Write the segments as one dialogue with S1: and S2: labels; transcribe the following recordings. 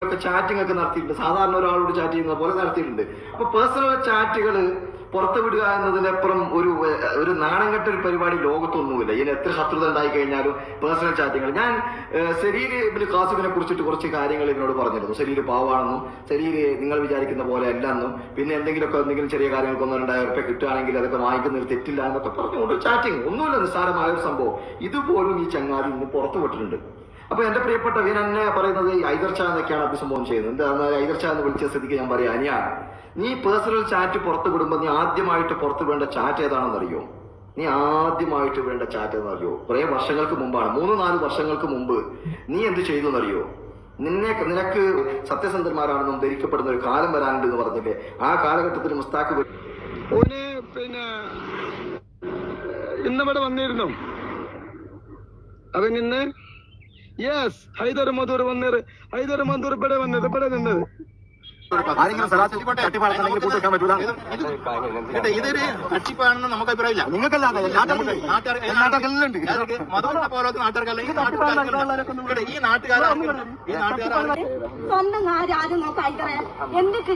S1: Chatting ഒക്കെ നടത്തിയിട്ടുണ്ട്. സാധാരണ ഒരാളോട് ചാറ്റ് ചെയ്യുന്നത് പോലെ നടത്തിയിട്ടുണ്ട്. അപ്പൊ പേഴ്സണൽ ചാറ്റുകൾ പുറത്തു വിടുക എന്നതിനപ്പുറം ഒരു നാണം കെട്ട ഒരു പരിപാടി ലോകത്തൊന്നുമില്ല. ഇതിന് എത്ര ശത്രുത ഉണ്ടായി കഴിഞ്ഞാലും പേഴ്സണൽ ചാറ്റിങ്ങൾ. ഞാൻ സരീർ ഇബ്നു ഖാസിമിനെ കുറിച്ചിട്ട് കുറച്ച് കാര്യങ്ങൾ എന്നോട് പറഞ്ഞിരുന്നു. സരീർ പാവാണെന്നും സരീർ നിങ്ങൾ വിചാരിക്കുന്ന പോലെ അല്ല എന്നും പിന്നെ എന്തെങ്കിലും ചെറിയ കാര്യങ്ങൾക്ക് 1-2 ഉറുപ്പിക കിട്ടുകയാണെങ്കിൽ അതൊക്കെ വാങ്ങിക്കുന്നതിൽ തെറ്റില്ല എന്നൊക്കെ പറഞ്ഞുകൊണ്ട് ചാറ്റിങ് ഒന്നുമില്ല, നിസ്സാരമായ ഒരു സംഭവം. ഇതുപോലും ഈ ചങ്ങാതി ഇന്ന് പുറത്തു വിട്ടിട്ടുണ്ട്. അപ്പൊ എന്റെ പ്രിയപ്പെട്ട ഇവൻ എന്നെ പറയുന്നത് ഐദർ ഷാ എന്നൊക്കെയാണ് അഭിസംബോധന ചെയ്യുന്നത്. എന്താ ഐദർ ഷാ എന്ന് വിളിച്ച സ്ഥിതിക്ക് ഞാൻ പറയാം, അനിയാ നീ പേഴ്സണൽ ചാറ്റ് പുറത്തു വിടുമ്പോൾ നീ ആദ്യമായിട്ട് പുറത്തു വേണ്ട ചാറ്റ് ഏതാണെന്നറിയോ? നീ ആദ്യമായിട്ട് വേണ്ട ചാറ്റ് എന്നറിയോ? കുറെ വർഷങ്ങൾക്ക് മുമ്പാണ്, 3-4 വർഷങ്ങൾക്ക് മുമ്പ് നീ എന്ത് ചെയ്തു എന്നറിയോ? നിനക്ക് സത്യസന്ധന്മാരാണെന്നും ധരിക്കപ്പെടുന്ന ഒരു കാലം വരാനുണ്ട് എന്ന് പറഞ്ഞില്ലേ? ആ കാലഘട്ടത്തിൽ മുസ്താഖ്
S2: പിന്നെ ഇന്നിവിടെ വന്നിരുന്നു. അവൻ ഇന്ന് യെസ് ഹൈദർ മധൂർ വന്നത്, ഹൈദർ മധൂർ ഇവിടെ നിന്നത്.
S3: ഇതൊരു തട്ടിപ്പാണെന്ന് നമുക്ക് അഭിപ്രായമില്ല. നിങ്ങൾക്കല്ലാതെ ഈ നാട്ടുകാർ
S4: സ്വന്തം കാര്യം ആദ്യം നോക്കാം. ഐതറെ എന്നിട്ട്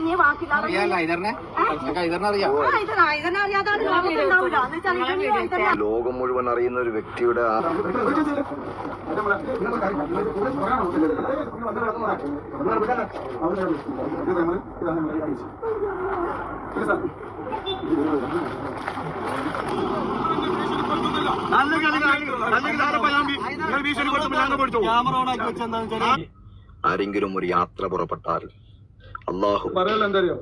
S4: നീ
S1: ലോകം മുഴുവൻ അറിയുന്ന ഒരു വ്യക്തിയുടെ ആരെങ്കിലും ഒരു യാത്ര പുറപ്പെട്ടാൽ അള്ളാഹു
S2: പറയലെന്തറിയോ,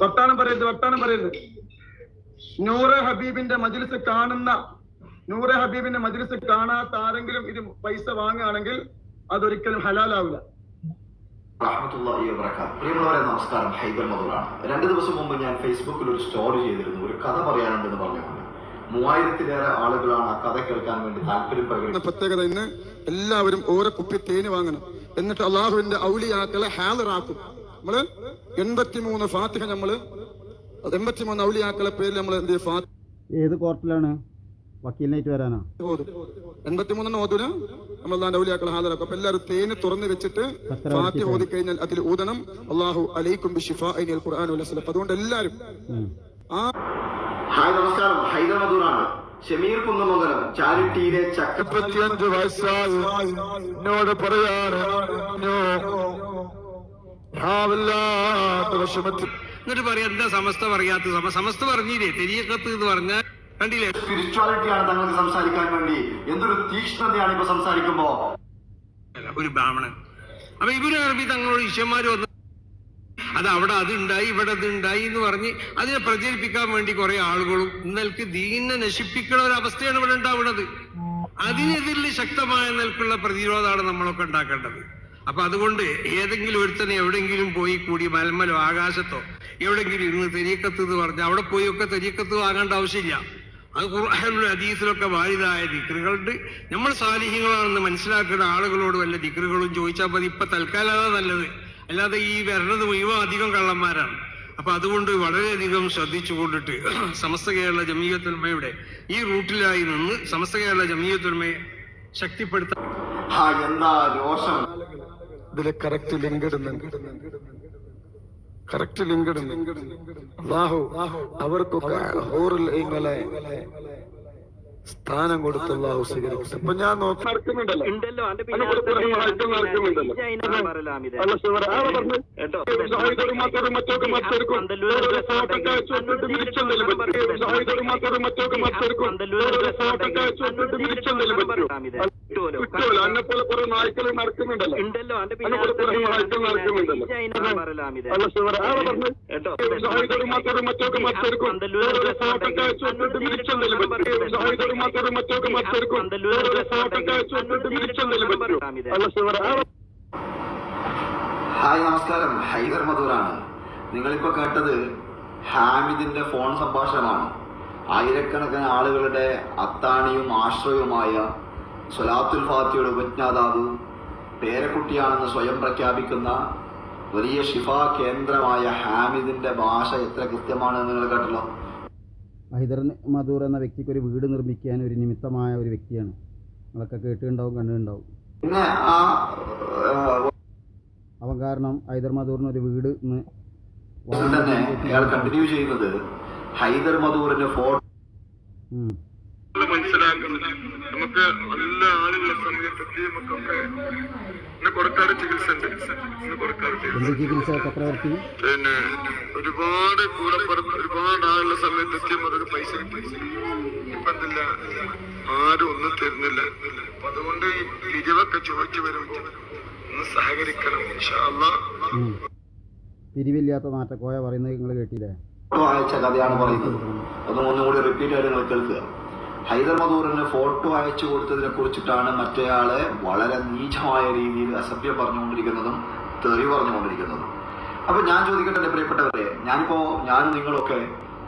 S2: വർത്താനം പറയരുത്. നൂറെ ഹബീബിന്റെ മജ്ലിസ് കാണാത്ത ആരെങ്കിലും ഇത് പൈസ വാങ്ങുകയാണെങ്കിൽ അതൊരിക്കലും ഹലാലാവില്ല.
S1: പ്രിയമുള്ളവരെ നമസ്കാരം, ഹൈദർ മധൂറാണ്. 2 ദിവസം മുമ്പ് ഞാൻ ഫേസ്ബുക്കിൽ ഒരു സ്റ്റോറി ചെയ്തിരുന്നു, ഒരു കഥ പറയാനുണ്ടെന്ന് പറഞ്ഞുകൊണ്ട്. 3000-ലേറെ ആളുകളാണ് ആ കഥ കേൾക്കാൻ വേണ്ടി താല്പര്യം പ്രകടിപ്പിച്ചത്.
S2: പ്രത്യേകത ഇന്ന് എല്ലാവരും ഓരോ കുപ്പി തേന് വാങ്ങണം, എന്നിട്ട് അള്ളാഹുവിന്റെ ഔലിയാക്കളെ ഹാജറാക്കും. നമ്മള് 83 ഫാത്തിഹ, 83 ഔലിയാക്കളെ പേരിൽ നമ്മൾ എന്ത് ചെയ്യും?
S5: ഏത് കോർട്ടിലാണ് വക്കീലിനായിട്ട് വരാനാ?
S2: 83 ഓതുന നമ്മളെ ഔലിയാക്കളെ ഹാജരാക്കും. അപ്പൊ എല്ലാവരും തേന് തുറന്നു വെച്ചിട്ട് ഫാത്തിഹ ഓതി കഴിഞ്ഞാൽ അതിൽ ഊതണം അല്ലാഹു അലൈക്കും ബിശിഫാഇൽ ഖുർആൻ വൽ സലഫ്. അതുകൊണ്ട് എല്ലാവരും
S1: ഹായ് നമസ്കാരം, ഹൈദർ മധൂറാണ്. ഷമീർ കുന്നമംഗലം ചാരിറ്റിയിലെ
S2: 75 വയസ്സായി എന്നോട് പറയാണ്
S6: എന്നിട്ട് പറയാ എന്താ സമസ്ത പറയാത്ത? സമസ്ത പറഞ്ഞില്ലേ തെരിയക്കത്ത് എന്ന് പറഞ്ഞാൽ കണ്ടില്ലേ?
S1: സ്പിരിച്വാലിറ്റിയാണ് തങ്ങൾക്ക് സംസാരിക്കാൻ വേണ്ടി എന്തൊരു തീക്ഷ്ണതയാണ് ഇപ്പൊ സംസാരിക്കുമ്പോ.
S6: ഒരു ബ്രാഹ്മണൻ അപ്പൊ ഇവര് അറബി തങ്ങളോട് ശിഷ്യന്മാര് വന്ന് അത് അവിടെ അതുണ്ടായി ഇവിടെ അതുണ്ടായി എന്ന് പറഞ്ഞ് അതിനെ പ്രചരിപ്പിക്കാൻ വേണ്ടി കുറെ ആളുകളും ഇന്നൽക്ക് ദീനിനെ നശിപ്പിക്കുന്ന ഒരു അവസ്ഥയാണ് ഇവിടെ ഉണ്ടാവുന്നത്. അതിനെതിരിൽ ശക്തമായ നിൽക്കുള്ള പ്രതിരോധമാണ് നമ്മളൊക്കെ ഉണ്ടാക്കേണ്ടത്. അപ്പൊ അതുകൊണ്ട് ഏതെങ്കിലും ഒരുത്തനെ എവിടെങ്കിലും പോയി കൂടി മലമലോ ആകാശത്തോ എവിടെങ്കിലും ഇരുന്ന് തെരീക്കത്ത് എന്ന് പറഞ്ഞ് അവിടെ പോയി ഒക്കെ തെരീക്കത്ത് വാങ്ങേണ്ട ആവശ്യമില്ല. അത് ഖുർആനിലും ഹദീസിലൊക്കെ വാരിതായ ദിക്റുകളുണ്ട്. നമ്മൾ സാലിഹ്യങ്ങളാണെന്ന് മനസ്സിലാക്കുന്ന ആളുകളോട് വല്ല ദിക്റുകളും ചോദിച്ചാൽ മതി. ഇപ്പൊ തൽക്കാലം അതാ നല്ലത്, അല്ലാതെ ഈ വരണത് മുഴുവൻ അധികം കള്ളന്മാരാണ്. അപ്പൊ അതുകൊണ്ട് വളരെയധികം ശ്രദ്ധിച്ചുകൊണ്ടിട്ട് സമസ്ത കേരള ജമീയത്തുൽമയുടെ ഈ റൂട്ടിലായി നിന്ന് സമസ്ത കേരള ജമീയത്തുൽമയെ ശക്തിപ്പെടുത്താൻ
S1: എന്താ രോഷം.
S2: ഇതിലെ കറക്റ്റ് ലിങ്ക് ഇടുന്നുണ്ട്. അല്ലാഹു അവർക്കൊക്കെ ഹൂറുൽ ഐനിലെ സ്ഥാനം കൊടുത്ത് അല്ലാഹു സ്വീകരിക്കട്ടെ. അപ്പൊ ഞാൻ നോക്കി നടക്കുന്നുണ്ടല്ലോ. എന്നെ പോലെ കുറെ നായ്ക്കൾ നടക്കുന്നുണ്ടല്ലോ.
S1: ഹായ് നമസ്കാരം, ഹൈദർ മധൂറാണ്. നിങ്ങളിപ്പോ കേട്ടത് ഹാമിദിന്റെ ഫോൺ സംഭാഷണമാണ്. ആയിരക്കണക്കിന് ആളുകളുടെ അത്താണിയും ആശ്രയവുമായ സ്വലാത്തുൽ ഫാത്തിഹയുടെ ഉപജ്ഞാതാവ്, പേരക്കുട്ടിയാണെന്ന് സ്വയം പ്രഖ്യാപിക്കുന്ന വലിയ ഷിഫാ കേന്ദ്രമായ ഹാമിദിന്റെ ഭാഷ എത്ര കൃത്യമാണെന്ന് നിങ്ങൾ കേട്ടല്ലോ.
S5: ഹൈദർ മധൂർ എന്ന വ്യക്തിക്ക് ഒരു വീട് നിർമ്മിക്കാൻ ഒരു നിമിത്തമായ ഒരു വ്യക്തിയാണ്. നിങ്ങളൊക്കെ കേട്ടിട്ടുണ്ടാവും, കണ്ടിട്ടുണ്ടാവും.
S1: പിന്നെ ആ
S5: കാരണം ഹൈദർ മധൂറിന് ഒരു വീട് ഇന്ന്
S1: തന്നെ ഇയാൾ കണ്ടിന്യൂ ചെയ്യുന്നത് ഹൈദർ മധൂറിന്റെ ഫോട്ടോ
S2: മനസ്സിലാക്കുന്നത് നമുക്ക് നല്ല ആളുള്ള സമയത്തെത്തി നമുക്കൊക്കെ ഇന്ന് കൊടുക്കാറ് ചികിത്സ ഉണ്ട്. ഇന്ന് കൊടുക്കാറ് ചികിത്സ
S5: ചികിത്സ ചക്രവർത്തി
S2: പിന്നെ ഒരുപാട് ഒരുപാട് ആളുള്ള സമയത്തെത്തി അതൊരു പൈസ ഇപ്പൊ എന്തില്ല, ആരും ഒന്നും തരുന്നില്ല. അപ്പൊ അതുകൊണ്ട് ഈ പിരിവൊക്കെ ചോദിച്ചു വരുമ്പോ ഒന്ന് സഹകരിക്കണം ഇൻഷാ അല്ലാഹ്.
S5: പിരിവില്ലാത്ത നാട്ടക്കോയ പറയുന്നത് നിങ്ങൾ കേട്ടില്ലേ?
S1: ഫോട്ടോ അയച്ച കഥയാണ് പറയുന്നത്. ഒന്നുകൂടി റിപ്പീറ്റ് ആയിട്ട് നിങ്ങൾ കേൾക്കുക. ഹൈദർ മധൂറിന് ഫോട്ടോ അയച്ചു കൊടുത്തതിനെ കുറിച്ചിട്ടാണ് മറ്റേയാളെ വളരെ നീചമായ രീതിയിൽ അസഭ്യം പറഞ്ഞുകൊണ്ടിരിക്കുന്നതും തെറി പറഞ്ഞുകൊണ്ടിരിക്കുന്നതും. അപ്പൊ ഞാൻ ചോദിക്കട്ടെ എന്റെ പ്രിയപ്പെട്ടവരെ, ഞാനും നിങ്ങളൊക്കെ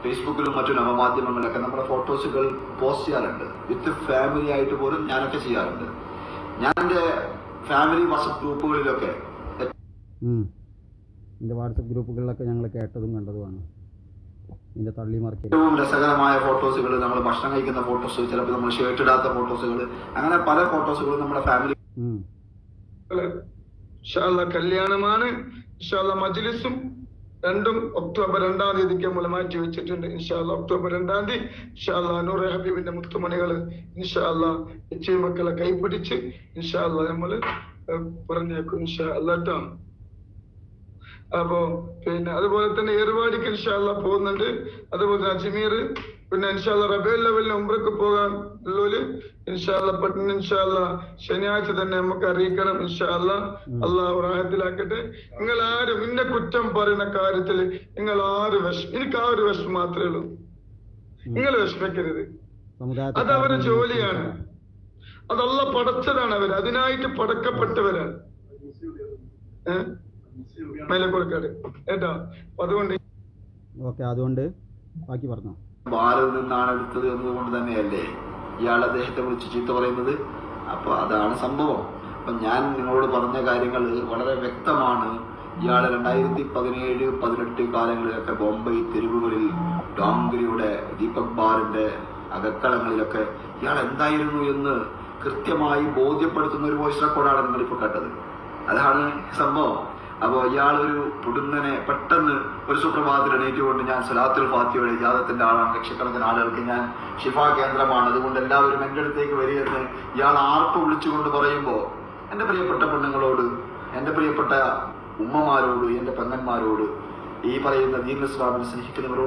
S1: ഫേസ്ബുക്കിലും മറ്റു നവമാധ്യമങ്ങളിലൊക്കെ നമ്മുടെ ഫോട്ടോസുകൾ പോസ്റ്റ് ചെയ്യാറുണ്ട്. വിത്ത് ഫാമിലി ആയിട്ട് പോലും ഞാനൊക്കെ ചെയ്യാറുണ്ട്. ഞാൻ എൻ്റെ ഫാമിലി വാട്സപ്പ് ഗ്രൂപ്പുകളിലൊക്കെ
S5: എൻ്റെ വാട്സപ്പ് ഗ്രൂപ്പുകളിലൊക്കെ ഞങ്ങൾ കേട്ടതും കണ്ടതുമാണ്. ഇതിൻ്റെ തള്ളിമറിക്കൽ
S1: ഏറ്റവും രസകരമായ ഫോട്ടോസുകൾ, നമ്മൾ ഭക്ഷണം കഴിക്കുന്ന ഫോട്ടോസ്, ചിലപ്പോൾ നമ്മൾ ഷർട്ട് ഇടാത്ത ഫോട്ടോസുകൾ, അങ്ങനെ പല ഫോട്ടോസുകളും നമ്മുടെ ഫാമിലി
S2: കല്യാണമാണ്. മജ്ലിസും രണ്ടും ഒക്ടോബർ 2-ാം തീയതിക്ക് നമ്മൾ മാറ്റി വെച്ചിട്ടുണ്ട്. ഇൻഷാല്ല ഒക്ടോബർ 2-ാം തീയതി ഇൻഷാല്ല നൂർ ഹബീബിന്റെ മുത്തുമണികള് ഇൻഷാല്ല മക്കളെ കൈപിടിച്ച് ഇൻഷാല്ല നമ്മള് പറഞ്ഞേക്കും ഇൻഷാല്ല ട്ടോ. അപ്പോ പിന്നെ അതുപോലെ തന്നെ ഏർവാടിക്ക് ഇൻഷാല്ല പോകുന്നുണ്ട്. അതുപോലെ തന്നെ അജ്മീർ, പിന്നെ ഇൻഷാല്ല റബീഉൽ അവ്വലിന് ഉംറക്ക് പോകാൻ ഉള്ളോല് ഇൻഷാല്ല പെട്ടെന്ന് ഇൻഷാല്ല ശനിയാഴ്ച തന്നെ നമുക്ക് അറിയിക്കണം ഇൻഷാല്ല. അള്ളാഹു റാഹത്തിലാക്കട്ടെ. നിങ്ങൾ ആരും ഇന്ന കുറ്റം പറയുന്ന കാര്യത്തിൽ നിങ്ങൾ ആരും എനിക്ക് ആ ഒരു വിഷമം മാത്രമേ ഉള്ളൂ. നിങ്ങൾ വിഷമിക്കരുത്. അത് അവരുടെ ജോലിയാണ്. അത് അള്ളാഹ് പടച്ചതാണ്. അവർ അതിനായിട്ട് പടക്കപ്പെട്ടവരാണ്. മേലക്കൊടുക്കാട് കേട്ടോ. അതുകൊണ്ട്
S5: ബാക്കി പറഞ്ഞു.
S1: ബാറിൽ നിന്നാണ് എടുത്തത് എന്നതുകൊണ്ട് തന്നെയല്ലേ ഇയാൾ അദ്ദേഹത്തെ വിളിച്ച് ചീത്ത പറയുന്നത്. അപ്പൊ അതാണ് സംഭവം. അപ്പൊ ഞാൻ നിങ്ങളോട് പറഞ്ഞ കാര്യങ്ങൾ വളരെ വ്യക്തമാണ്. ഇയാൾ 2017-18 കാലങ്ങളിലൊക്കെ ബോംബെ തെരുവുകളിൽ ഡോംഗരിയുടെ ദീപക് ബാറിന്റെ അകക്കളങ്ങളിലൊക്കെ ഇയാൾ എന്തായിരുന്നു എന്ന് കൃത്യമായി ബോധ്യപ്പെടുത്തുന്ന ഒരു വോയിസ് റെക്കോർഡാണ് നിങ്ങളിപ്പോൾ കേട്ടത്. അതാണ് സംഭവം. അപ്പോൾ ഇയാളൊരു പുടുന്നനെ പെട്ടെന്ന് ഒരു സുപ്രഭാതത്തിൽ എണീറ്റുകൊണ്ട് ഞാൻ സലാത്തുൽ ഫാത്തിഹയുടെ ഇജാദത്തിന്റെ ആളാണ്, ലക്ഷക്കണക്കിന് ആളുകൾക്ക് ഞാൻ ഷിഫ കേന്ദ്രമാണ്, അതുകൊണ്ട് എല്ലാവരും എൻ്റെ അടുത്തേക്ക് വരികയെന്ന് ഇയാൾ ആർപ്പ് വിളിച്ചുകൊണ്ട് പറയുമ്പോൾ എൻ്റെ പ്രിയപ്പെട്ട പെണ്ണുങ്ങളോട്, എൻ്റെ പ്രിയപ്പെട്ട ഉമ്മമാരോട്, എൻ്റെ പെങ്ങന്മാരോട്, ഈ പറയുന്ന ദീൻ ഇസ്ലാമിനെ സ്നേഹിക്കുന്നവരോട്